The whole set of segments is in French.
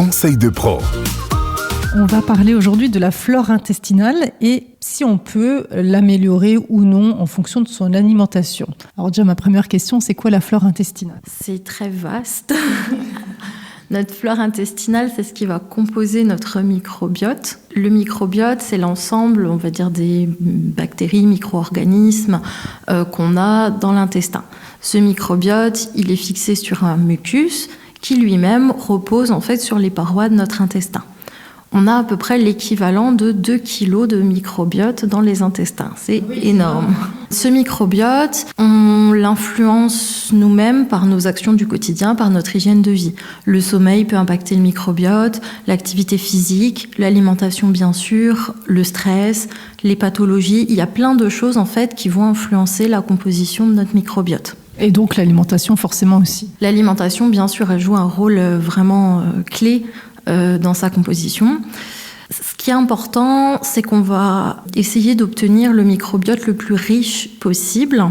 conseils de pro. On va parler aujourd'hui de la flore intestinale et si on peut l'améliorer ou non en fonction de son alimentation. Alors déjà, ma première question, c'est quoi la flore intestinale ? C'est très vaste. Notre flore intestinale, c'est ce qui va composer notre microbiote. Le microbiote, c'est l'ensemble, on va dire, des bactéries, micro-organismes qu'on a dans l'intestin. Ce microbiote, il est fixé sur un mucus qui lui-même repose en fait sur les parois de notre intestin. On a à peu près l'équivalent de 2 kilos de microbiote dans les intestins. C'est énorme. Ce microbiote, on l'influence nous-mêmes par nos actions du quotidien, par notre hygiène de vie. Le sommeil peut impacter le microbiote, l'activité physique, l'alimentation bien sûr, le stress, les pathologies. Il y a plein de choses en fait qui vont influencer la composition de notre microbiote. Et donc l'alimentation forcément aussi. L'alimentation, bien sûr, elle joue un rôle vraiment clé dans sa composition. Ce qui est important, c'est qu'on va essayer d'obtenir le microbiote le plus riche possible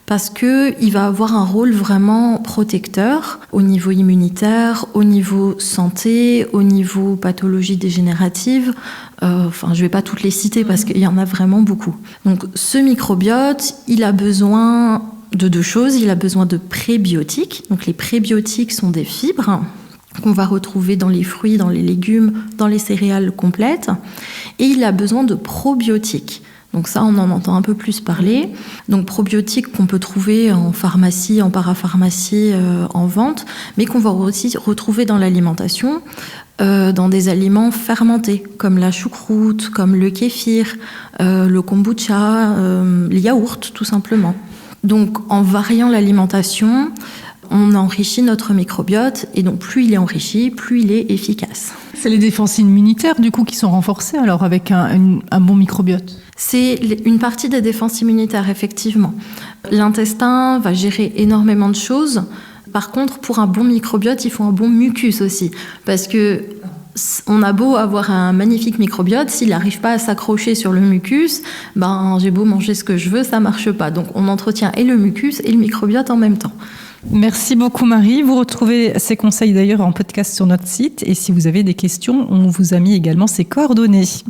parce qu'il va avoir un rôle vraiment protecteur au niveau immunitaire, au niveau santé, au niveau pathologie dégénérative. Je ne vais pas toutes les citer parce qu'il y en a vraiment beaucoup. Donc ce microbiote, il a besoin de 2 choses. Il a besoin de prébiotiques. Donc les prébiotiques sont des fibres qu'on va retrouver dans les fruits, dans les légumes, dans les céréales complètes. Et il a besoin de probiotiques. Donc ça, on en entend un peu plus parler. Donc probiotiques qu'on peut trouver en pharmacie, en parapharmacie, en vente, mais qu'on va aussi retrouver dans l'alimentation, dans des aliments fermentés, comme la choucroute, comme le kéfir, le kombucha, les yaourts, tout simplement. Donc en variant l'alimentation, on enrichit notre microbiote et donc plus il est enrichi, plus il est efficace. C'est les défenses immunitaires du coup qui sont renforcées alors avec un bon microbiote. C'est une partie des défenses immunitaires effectivement. L'intestin va gérer énormément de choses. Par contre, pour un bon microbiote, il faut un bon mucus aussi parce que on a beau avoir un magnifique microbiote, s'il n'arrive pas à s'accrocher sur le mucus, j'ai beau manger ce que je veux, ça marche pas. Donc on entretient et le mucus et le microbiote en même temps. Merci beaucoup Marie. Vous retrouvez ces conseils d'ailleurs en podcast sur notre site et si vous avez des questions, on vous a mis également ses coordonnées.